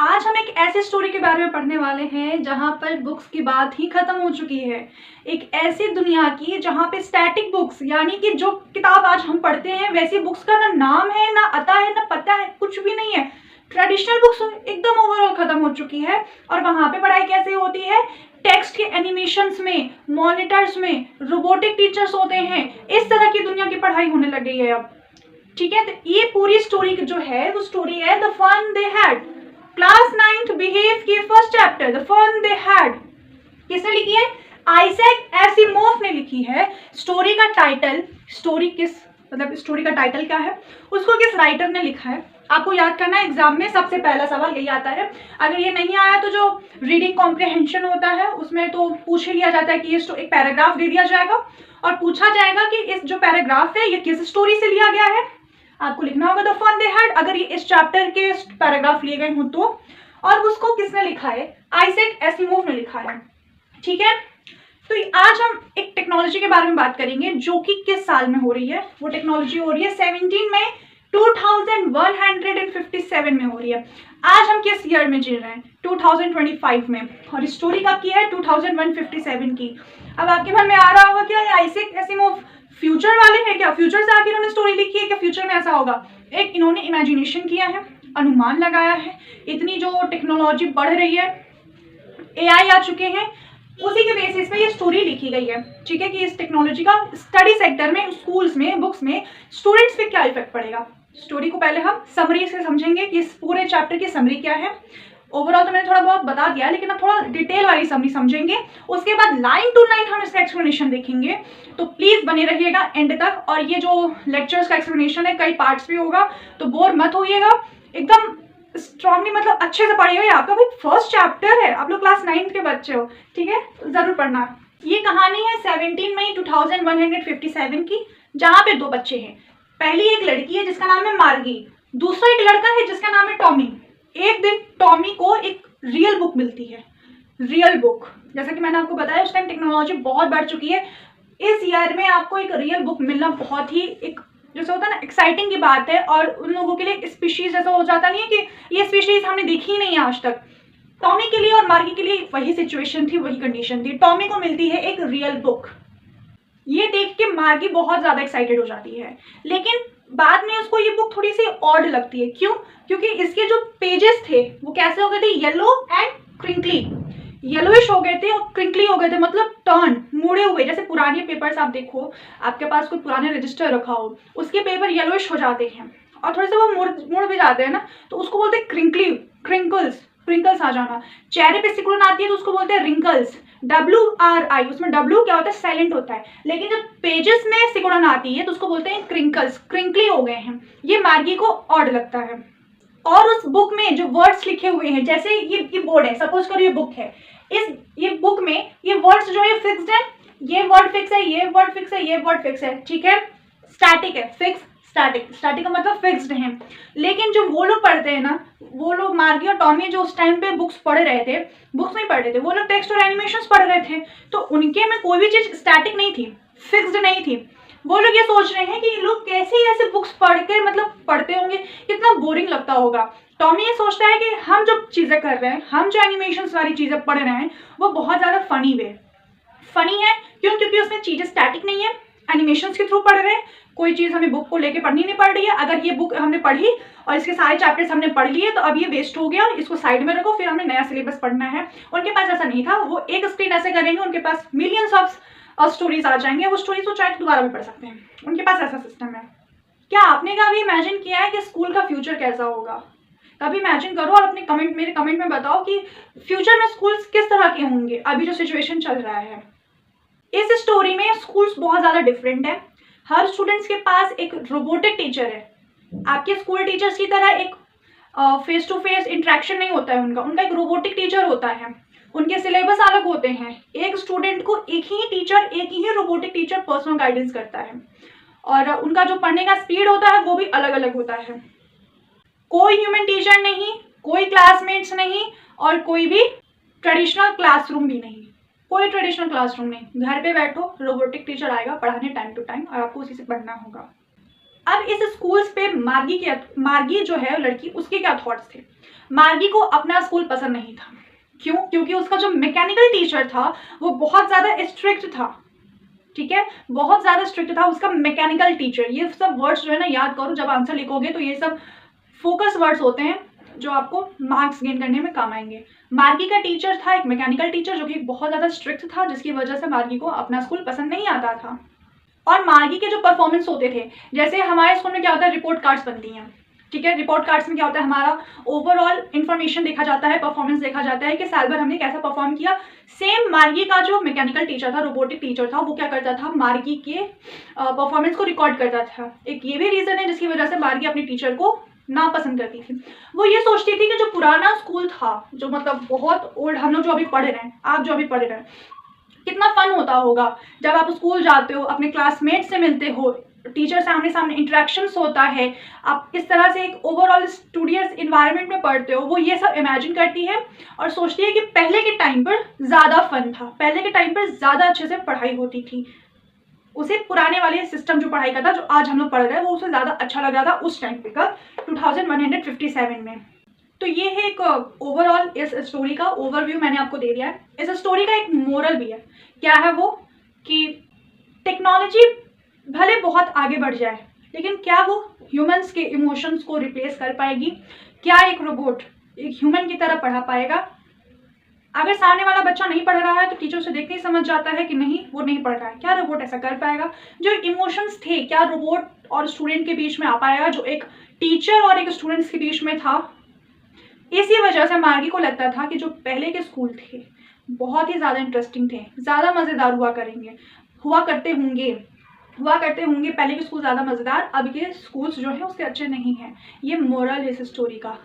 आज हम एक ऐसी स्टोरी के बारे में पढ़ने वाले हैं जहाँ पर बुक्स की बात ही खत्म हो चुकी है। एक ऐसी दुनिया की जहाँ पे स्टैटिक बुक्स यानी कि जो किताब आज हम पढ़ते हैं वैसी बुक्स का ना नाम है, ना आता है, ना पता है, कुछ भी नहीं है। ट्रेडिशनल बुक्स एकदम ओवरऑल खत्म हो चुकी है। और वहाँ पे पढ़ाई कैसे होती है? टेक्स्ट के एनिमेशंस में, मॉनिटर्स में, रोबोटिक टीचर्स होते हैं। इस तरह की दुनिया की पढ़ाई होने लग गई है अब। ठीक है, तो ये पूरी स्टोरी जो है वो स्टोरी है the fun they had. Class 9th Beehive की first chapter the fun they had किसने लिखी है? आइजैक एसिमोव ने लिखी है। स्टोरी का टाइटल, स्टोरी का टाइटल क्या है, उसको किस राइटर ने लिखा है आपको याद करना है। एग्जाम में सबसे पहला सवाल यही आता है। अगर ये नहीं आया तो जो रीडिंग कॉम्प्रिहेंशन होता है उसमें तो पूछ ही लिया जाता है कि ये एक पैराग्राफ दे दिया जाएगा और पूछा जाएगा कि इस जो पैराग्राफ है ये किस स्टोरी से लिया गया है। आपको लिखना होगा द फन दे हैड अगर ये इस चैप्टर के पैराग्राफ लिए गए हों तो, और उसको किसने लिखा है? आइजैक एसिमोव ने लिखा है। ठीक है, तो आज हम एक टेक्नोलॉजी के बारे में बात करेंगे जो कि किस साल में हो रही है। वो टेक्नोलॉजी हो रही है 17 में 2157 में हो रही है। आज हम किस ईयर में जी रहे हैं? 2025 में। और स्टोरी कब की है? 2157 की। अब आपके मन में आ रहा होगा क्या आइजैक एसिमोव फ्यूचर वाले हैं क्या? फ्यूचर से आके इन्होंने स्टोरी लिखी है क्या? फ्यूचर में ऐसा होगा? एक इन्होंने इमेजिनेशन किया है, अनुमान लगाया है। इतनी जो टेक्नोलॉजी बढ़ रही है, एआई आ चुके हैं, उसी के बेसिस पे ये स्टोरी लिखी गई है। ठीक है, कि इस टेक्नोलॉजी का स्टडी सेक्टर में, स्कूल्स में, बुक्स में स्टूडेंट्स पे क्या इफेक्ट पड़ेगा। स्टोरी को पहले हम समरी से समझेंगे कि इस पूरे चैप्टर की समरी क्या है। ओवरऑल तो मैंने थोड़ा बहुत बता दिया, लेकिन अब थोड़ा डिटेल वाली समरी समझेंगे। उसके बाद लाइन टू लाइन हम इसका एक्सप्लेनेशन देखेंगे, तो प्लीज बने रहिएगा एंड तक। और ये जो लेक्चर्स का एक्सप्लेनेशन है कई पार्ट्स भी होगा, तो बोर मत होइएगा, एकदम स्ट्रांगली मतलब अच्छे से पढ़िएगा। आपका भाई फर्स्ट चैप्टर है, आप लोग क्लास 9th के बच्चे हो। ठीक है, जरूर पढ़ना। ये कहानी है 17 मई 2157 की, जहाँ पे दो बच्चे हैं। पहली एक लड़की है जिसका नाम है मार्गी, दूसरा एक लड़का है जिसका नाम है टॉमी। एक दिन टॉमी को एक रियल बुक मिलती है। रियल बुक, जैसा कि मैंने आपको बताया उस टाइम टेक्नोलॉजी बहुत बढ़ चुकी है। इस ईयर में आपको एक रियल बुक मिलना बहुत ही एक जैसे होता है ना एक्साइटिंग की बात है। और उन लोगों के लिए स्पीशीज जैसा हो जाता नहीं है कि ये स्पीशीज हमने देखी ही नहीं है आज तक। टॉमी के लिए और मार्गी के लिए वही सिचुएशन थी, वही कंडीशन थी। टॉमी को मिलती है एक रियल बुक। ये देख के मार्गी बहुत ज्यादा एक्साइटेड हो जाती है, लेकिन बाद में उसको ये बुक थोड़ी सी ऑड लगती है। क्यों? क्योंकि इसके जो पेजेस थे वो कैसे हो गए थे? येलो एंड क्रिंकली, येलोइश हो गए थे और क्रिंकली हो गए थे, मतलब टर्न, मुड़े हुए। जैसे पुराने पेपर्स आप देखो, आपके पास कोई पुराने रजिस्टर रखा हो, उसके पेपर येलोइश हो जाते हैं और थोड़े से वो मुड़ भी जाते हैं ना, तो उसको बोलते हैं क्रिंकली, क्रिंकल्स आ जाना। चेहरे पे सिकुड़न आती है तो उसको बोलते हैं रिंकल्स, WRI। उसमें W क्या होता है? साइलेंट होता है। लेकिन जब पेजेस में सिकुड़न आती है तो उसको बोलते हैं क्रिंकल्स, क्रिंकली हो गए हैं। ये मार्गी को ऑड लगता है। और उस बुक में जो वर्ड्स लिखे हुए हैं, जैसे ये बोर्ड है, सपोज करो ये बुक है, ये बुक में ये वर्ड्स जो है फिक्स्ड है। ये वर्ड फिक्स है, ये वर्ड फिक्स है, ये वर्ड फिक्स है। ठीक है, स्टैटिक है, फिक्स, स्टैटिक का मतलब फिक्स्ड है। लेकिन जो वो लोग पढ़ते हैं ना, वो लोग मार्गी और टॉमी जो उस टाइम पे बुक्स पढ़ रहे थे, बुक्स नहीं पढ़ रहे थे, वो लोग टेक्स्ट और एनिमेशंस पढ़ रहे थे, तो उनके में कोई भी चीज स्टैटिक नहीं थी, फिक्स्ड नहीं थी। वो लोग ये सोच रहे हैं कि लोग कैसे ऐसे बुक्स पढ़ के मतलब पढ़ते होंगे, कितना बोरिंग लगता होगा। टॉमी ये सोचता है कि हम जो चीजें कर रहे हैं, हम जो एनिमेशंस वाली चीजें पढ़ रहे हैं, वो बहुत ज्यादा फनी है। क्यों? क्योंकि उसमें चीजें स्टैटिक नहीं है, एनिमेशंस के थ्रू पढ़ रहे हैं। कोई चीज हमें बुक को लेके पढ़नी नहीं पड़ रही है। अगर ये बुक हमने पढ़ी और इसके सारे चैप्टर्स हमने पढ़ लिए तो अब ये वेस्ट हो गया, इसको साइड में रखो, फिर हमें नया सिलेबस पढ़ना है। उनके पास ऐसा नहीं था। वो एक स्क्रीन ऐसे करेंगे, उनके पास मिलियंस ऑफ स्टोरीज आ जाएंगे। वो स्टोरीज को चाहे दोबारा भी पढ़ सकते हैं, उनके पास ऐसा सिस्टम है। क्या आपने कभी इमेजिन किया है कि स्कूल का फ्यूचर कैसा होगा? कभी इमेजिन करो और अपने मेरे कमेंट में बताओ कि फ्यूचर में स्कूल्स किस तरह के होंगे अभी जो सिचुएशन चल रहा है। इस स्टोरी में स्कूल्स बहुत ज्यादा डिफरेंट है। हर स्टूडेंट्स के पास एक रोबोटिक टीचर है। आपके स्कूल टीचर्स की तरह एक फेस टू फेस इंटरेक्शन नहीं होता है उनका एक रोबोटिक टीचर होता है। उनके सिलेबस अलग होते हैं। एक स्टूडेंट को एक ही रोबोटिक टीचर पर्सनल गाइडेंस करता है, और उनका जो पढ़ने का स्पीड होता है वो भी अलग अलग होता है। कोई ह्यूमन टीचर नहीं, कोई क्लासमेट्स नहीं, और कोई भी ट्रेडिशनल क्लासरूम भी नहीं। कोई ट्रेडिशनल क्लासरूम नहीं। घर पे बैठो, रोबोटिक टीचर आएगा पढ़ाने टाइम टू टाइम, और आपको उसी से पढ़ना होगा। अब इस स्कूल्स पे मार्गी जो है लड़की, उसके क्या थॉट्स थे? मार्गी को अपना स्कूल पसंद नहीं था। क्यों? क्योंकि उसका जो मैकेनिकल टीचर था वो बहुत ज़्यादा स्ट्रिक्ट था। ठीक है, बहुत ज़्यादा स्ट्रिक्ट था उसका मैकेनिकल टीचर। ये सब वर्ड्स जो है ना याद करो जब आंसर लिखोगे, तो ये सब फोकस वर्ड्स होते हैं जो आपको मार्क्स गेन करने में काम आएंगे। मार्गी का टीचर था एक मैकेनिकल टीचर जो कि बहुत ज़्यादा स्ट्रिक्ट था, जिसकी वजह से मार्गी को अपना स्कूल पसंद नहीं आता था। और मार्गी के जो परफॉर्मेंस होते थे, जैसे हमारे स्कूल में क्या होता है, रिपोर्ट कार्ड्स बनती हैं। ठीक है, रिपोर्ट कार्ड्स में क्या होता है, हमारा ओवरऑल इन्फॉर्मेशन देखा जाता है, परफॉर्मेंस देखा जाता है कि साल भर हमने कैसा परफॉर्म किया। सेम मार्गी का जो मैकेनिकल टीचर था, रोबोटिक टीचर था, वो क्या करता था, मार्गी के परफॉर्मेंस को रिकॉर्ड करता था। एक ये भी रीज़न है जिसकी वजह से मार्गी अपनी टीचर को ना पसंद करती थी। वो ये सोचती थी कि जो पुराना स्कूल था, जो मतलब बहुत ओल्ड, हम लोग जो अभी पढ़ रहे हैं, आप जो अभी पढ़ रहे हैं, कितना फन होता होगा जब आप स्कूल जाते हो, अपने क्लासमेट से मिलते हो, टीचर सामने सामने इंटरेक्शंस होता है, आप इस तरह से एक ओवरऑल स्टूडियस इन्वायरमेंट में पढ़ते हो। वो ये सब इमेजिन करती है और सोचती है कि पहले के टाइम पर ज़्यादा फन था, पहले के टाइम पर ज़्यादा अच्छे से पढ़ाई होती थी। उसे पुराने वाले सिस्टम जो पढ़ाई का था, जो आज हम लोग पढ़ रहे हैं, वो उसे ज़्यादा अच्छा लग रहा था उस टाइम पे का 2157 में। तो ये है एक ओवरऑल इस स्टोरी का ओवरव्यू मैंने आपको दे दिया है। इस स्टोरी का एक मोरल भी है। क्या है वो? कि टेक्नोलॉजी भले बहुत आगे बढ़ जाए, लेकिन क्या वो ह्यूमंस के इमोशंस को रिप्लेस कर पाएगी? क्या एक रोबोट एक ह्यूमन की तरह पढ़ा पाएगा? अगर सामने वाला बच्चा नहीं पढ़ रहा है तो टीचर उसे देखते ही समझ जाता है कि नहीं, वो नहीं पढ़ रहा है। क्या रोबोट ऐसा कर पाएगा? जो इमोशंस थे, क्या रोबोट और स्टूडेंट के बीच में आ पाएगा, जो एक टीचर और एक स्टूडेंट्स के बीच में था? इसी वजह से मार्गी को लगता था कि जो पहले के स्कूल थे बहुत ही ज़्यादा इंटरेस्टिंग थे, ज़्यादा मज़ेदार हुआ करते होंगे पहले के स्कूल ज़्यादा मज़ेदार, अब के स्कूल्स जो हैं उसके अच्छे नहीं हैं। ये मोरल है इस स्टोरी का।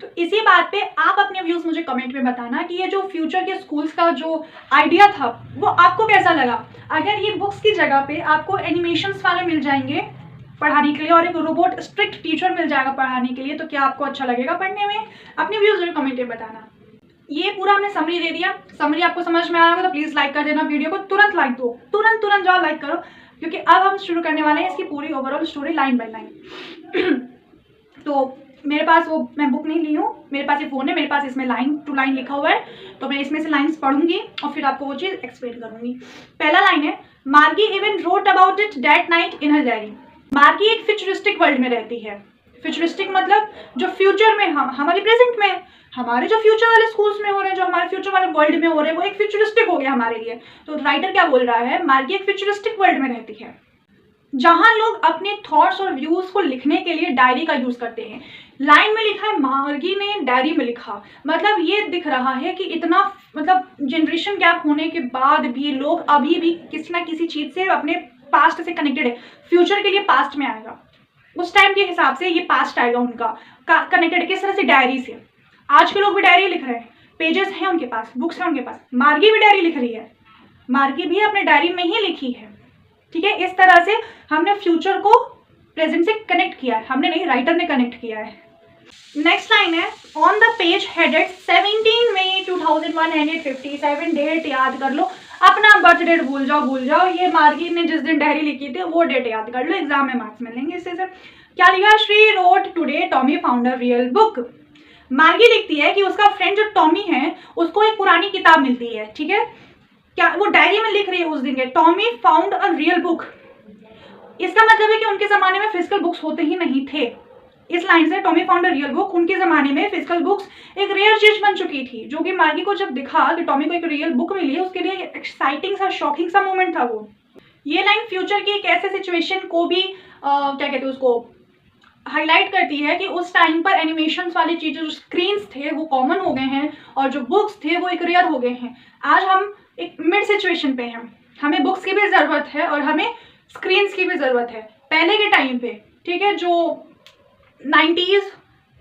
तो इसी बात पे आप अपने व्यूज़ मुझे कमेंट में बताना कि ये जो फ्यूचर के स्कूल्स का जो आइडिया था वो आपको कैसा लगा। अगर ये बुक्स की जगह पे आपको एनिमेशंस वाले मिल जाएंगे पढ़ाने के लिए और एक रोबोट स्ट्रिक्ट टीचर मिल जाएगा पढ़ाने के लिए, तो क्या आपको अच्छा लगेगा पढ़ने में? अपने व्यूज़ जरूर कमेंट में बताना। ये पूरा हमने समरी दे दिया। समरी आपको समझ में आया होगा तो प्लीज़ लाइक कर देना वीडियो को, तुरंत लाइक दो, तुरंत जाओ लाइक करो, क्योंकि अब हम शुरू करने वाले हैं इसकी पूरी overall story line by line. तो मेरे पास वो मैं बुक नहीं ली हूँ, मेरे पास ये फ़ोन है, मेरे पास इसमें लाइन टू लाइन लिखा हुआ है, तो मैं इसमें से लाइन्स पढ़ूंगी और फिर आपको वो चीज़ एक्सप्लेन करूंगी। पहला लाइन है, मार्गी even wrote about it that night in her diary. मार्गी एक फ्यूचरिस्टिक वर्ल्ड में रहती है। फ्यूचरिस्टिक मतलब जो फ्यूचर में हमारे प्रेजेंट में, हमारे जो फ्यूचर वाले स्कूल्स में हो रहे हैं, जो हमारे फ्यूचर वाले वर्ल्ड में हो रहे हैं, वो एक फ्यूचरिस्टिक हो गया हमारे लिए। तो राइटर क्या बोल रहा है, मार्गी एक फ्यूचरिस्टिक वर्ल्ड में रहती है जहां लोग अपने थॉट्स और व्यूज को लिखने के लिए डायरी का यूज करते हैं। लाइन में लिखा है मार्गी ने डायरी में लिखा, मतलब ये दिख रहा है कि इतना मतलब जनरेशन गैप होने के बाद भी लोग अभी भी किसी ना किसी चीज से अपने पास्ट से कनेक्टेड है। फ्यूचर के लिए पास्ट में आएगा, उस टाइम के हिसाब से ये पास्ट आएगा उनका कनेक्टेड किस तरह से, डायरी से। आज के लोग भी डायरी लिख रहे हैं, पेजेस हैं उनके पास, बुक्स हैं उनके पास। मार्गी भी डायरी लिख रही है, मार्गी भी अपने डायरी में ही लिखी है। ठीक है, इस तरह से हमने फ्यूचर को प्रेजेंट से कनेक्ट किया है, हमने नहीं, राइटर ने कनेक्ट किया है। नेक्स्ट लाइन है, on the page headed 17 May 2157, date याद कर लो, अपना बर्थ डेट भूल जाओ, ये मार्गी ने जिस दिन डायरी लिखी थी वो डेट याद कर लो, एग्जाम में मार्क्स मिलेंगे इससे। क्या लिखा, she wrote today Tommy found a real book. Margie लिखती है कि उसका फ्रेंड जो टॉमी है उसको एक पुरानी किताब मिलती है। ठीक है, क्या वो डायरी में लिख रही है उस दिन के, Tommy found a real book. इसका मतलब है कि उनके ज़माने में फिजिकल बुक्स होते ही नहीं थे। इस लाइन से Tommy found a real book, उनके ज़माने में फिजिकल बुक्स एक रेयर चीज बन चुकी थी, जो कि मार्गी को जब दिखा कि टॉमी को एक रियल बुक मिली है, उसके लिए एक्साइटिंग सा, शॉकिंग सा मोमेंट था वो। ये लाइन फ्यूचर की एक ऐसे सिचुएशन को भी क्या कहते हैं उसको हाईलाइट करती है कि उस टाइम पर एनिमेशंस वाली चीज़ें, जो स्क्रीन्स थे वो कॉमन हो गए हैं और जो बुक्स थे वो एक रेयर हो गए हैं। आज हम एक मिड सिचुएशन पे हैं, हमें बुक्स की भी ज़रूरत है और हमें स्क्रीन्स की भी ज़रूरत है। पहले के टाइम पे, ठीक है, जो 90s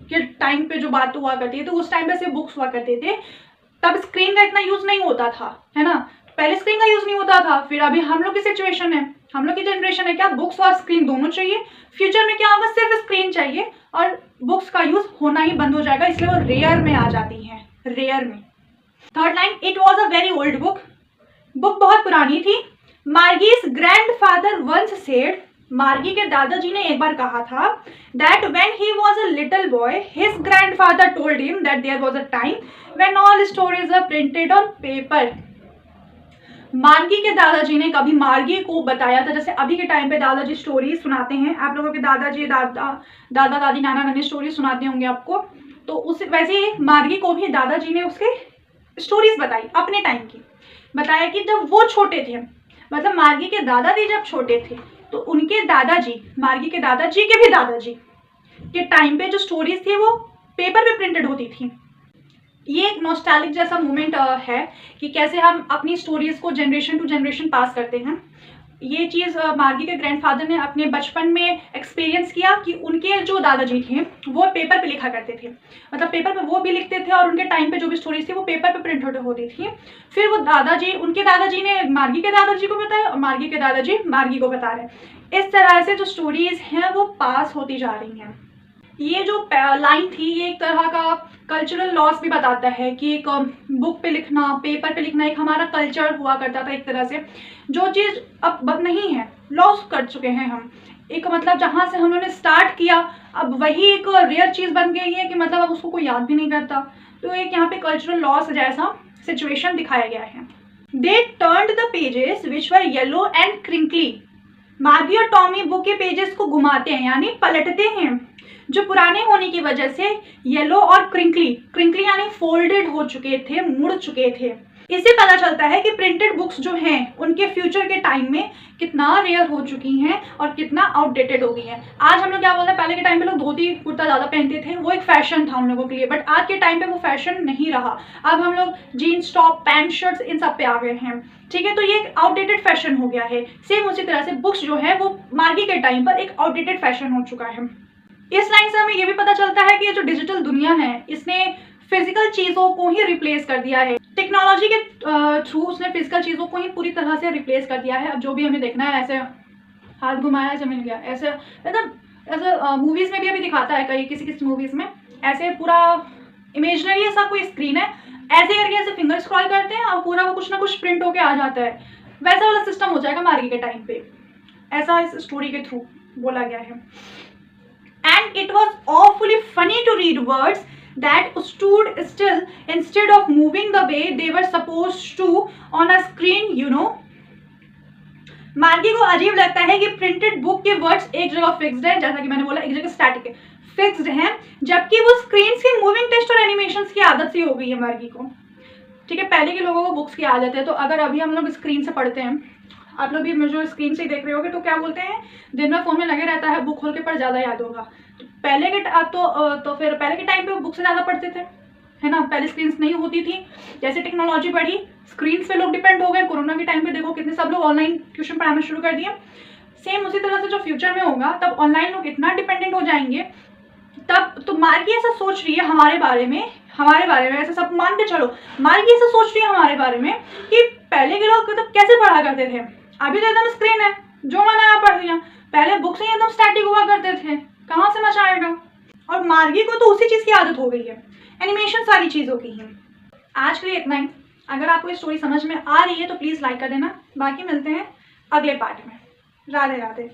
के टाइम पे जो बात हुआ करती है, तो उस टाइम पे सिर्फ बुक्स हुआ करते थे, तब स्क्रीन का इतना यूज़ नहीं होता था, है ना, पहले स्क्रीन का यूज़ नहीं होता था। फिर अभी हम लोग की सिचुएशन है, हम लोग की जनरेशन है, क्या बुक्स और स्क्रीन दोनों चाहिए। फ्यूचर में क्या होगा, सिर्फ स्क्रीन चाहिए और बुक्स का यूज़ होना ही बंद हो जाएगा, इसलिए वो रेयर में आ जाती हैं, रेयर में। Third line, it was a very old book, book बहुत पुरानी थी। मार्गीज ग्रैंडफादर वंस सेड, मार्गी के दादाजी ने एक बार कहा था that when he was a little boy, his grandfather told him that there was a time when all stories were printed on paper. मार्गी के दादाजी ने कभी मार्गी को बताया था, जैसे अभी के टाइम पे दादाजी स्टोरीज सुनाते हैं, आप लोगों के दादाजी दादा दादी नाना नानी स्टोरीज सुनाते होंगे आपको, तो उस वैसे ही मार्गी को भी दादाजी ने उसके स्टोरीज बताई अपने टाइम की। बताया कि जब वो छोटे थे, मतलब मार्गी के दादाजी जब छोटे थे, तो उनके दादाजी, मार्गी के दादाजी के भी दादाजी के टाइम पे जो स्टोरीज थी वो पेपर पे प्रिंटेड होती थी। ये एक नॉस्टैल्जिक जैसा मोमेंट है कि कैसे हम अपनी स्टोरीज को जनरेशन टू जनरेशन पास करते हैं। ये चीज़ मार्गी के ग्रैंडफादर ने अपने बचपन में एक्सपीरियंस किया कि उनके जो दादाजी थे वो पेपर पे लिखा करते थे, मतलब पेपर पे वो भी लिखते थे और उनके टाइम पे जो भी स्टोरीज थी वो पेपर पे प्रिंट होती थी। फिर वो दादाजी, उनके दादाजी ने मार्गी के दादाजी को बताया और मार्गी के दादाजी मार्गी को बता रहे। इस तरह से जो स्टोरीज हैं वो पास होती जा रही हैं। ये जो लाइन थी ये एक तरह का कल्चरल लॉस भी बताता है कि एक बुक पे लिखना, पेपर पे लिखना एक हमारा कल्चर हुआ करता था एक तरह से, जो चीज़ अब नहीं है, लॉस कर चुके हैं हम। एक मतलब जहाँ से हम लोगों ने स्टार्ट किया अब वही एक रेयर चीज़ बन गई है कि मतलब अब उसको कोई याद भी नहीं करता। तो एक यहाँ पे कल्चरल लॉस जैसा सिचुएशन दिखाया गया है। दे turned the pages which were yellow and crinkly. मार्गी और टॉमी बुक के पेजेस को घुमाते हैं यानी पलटते हैं, जो पुराने होने की वजह से येलो और क्रिंकली यानी फोल्डेड हो चुके थे, मुड़ चुके थे। इससे पता चलता है कि प्रिंटेड बुक्स जो हैं उनके फ्यूचर के टाइम में कितना रेयर हो चुकी हैं और कितना आउटडेटेड हो गई हैं। आज हम लोग क्या बोलते हैं, पहले के टाइम पे लोग धोती कुर्ता ज़्यादा पहनते थे, वो एक फैशन था उन लोगों के लिए, बट आज के टाइम पे वो फैशन नहीं रहा। अब हम लोग जीन्स टॉप पैंट शर्ट्स इन सब पे आ गए हैं, ठीक है। तो ये एक आउटडेटेड फैशन हो गया है। सेम उसी तरह से बुक्स जो है वो मार्गी के टाइम पर एक आउटडेटेड फैशन हो चुका है। इस लाइन से हमें ये भी पता चलता है कि ये जो डिजिटल दुनिया है इसने फिजिकल चीज़ों को ही रिप्लेस कर दिया है। टेक्नोलॉजी के थ्रू उसने फिजिकल चीज़ों को ही पूरी तरह से रिप्लेस कर दिया है। अब जो भी हमें देखना है, ऐसे हाथ घुमाया ऐसे मिल गया, ऐसे मतलब ऐसे मूवीज़ में भी अभी दिखाता है, कई किसी मूवीज़ में ऐसे पूरा इमेजनरी ऐसा कोई स्क्रीन है, ऐसे करके ऐसे फिंगर स्क्रॉल करते हैं और पूरा वो कुछ ना कुछ प्रिंट होके आ जाता है। वैसा वाला सिस्टम हो जाएगा मार्गी के टाइम पे, ऐसा इस स्टोरी के थ्रू बोला गया है। And it was awfully funny to read words that stood still instead of moving the way they were supposed to on a screen, you know. मार्गी को अजीब लगता है कि प्रिंटेड बुक के वर्ड्स एक जगह फिक्स्ड है, जैसा कि मैंने बोला एक जगह स्टैटिक है, फिक्स्ड हैं, जबकि वो स्क्रीन की मूविंग टेक्स्ट और एनिमेशंस की आदत सी हो गई है मार्गी को, ठीक है। पहले के लोगों को बुक्स की आदत है, तो अगर अभी हम लोग स्क्रीन से पढ़ते हैं, आप लोग भी जो स्क्रीन से ही देख रहे होगे, तो क्या बोलते हैं, दिन भर फोन में लगे रहता है, बुक खोल के पढ़ ज़्यादा याद होगा। तो पहले के फिर पहले के टाइम पे वो बुक से ज़्यादा पढ़ते थे, है ना। पहले स्क्रीन्स नहीं होती थी, जैसे टेक्नोलॉजी बढ़ी स्क्रीन्स पे लोग डिपेंड हो गए। कोरोना के टाइम पे देखो कितने सब लोग ऑनलाइन ट्यूशन पढ़ाना शुरू कर दिए। सेम उसी तरह से जो फ्यूचर में होगा तब ऑनलाइन लोग इतना डिपेंडेंट हो जाएंगे, तब तो मार्गी ऐसा सोच रही है हमारे बारे में ऐसा सब मान के चलो, मार्गी ऐसा सोच रही है हमारे बारे में कि पहले के लोग मतलब कैसे पढ़ा करते थे। अभी तो एकदम स्क्रीन है, जो मन आया पढ़ लिया। पहले बुक्स ही एकदम स्टैटिक हुआ करते थे, कहाँ से मजा आएगा। और मार्गी को तो उसी चीज़ की आदत हो गई है, एनिमेशन सारी चीज़ों की है। आज के लिए इतना ही। अगर आपको ये स्टोरी समझ में आ रही है तो प्लीज़ लाइक कर देना। बाकी मिलते हैं अगले पार्ट में। राधे राधे।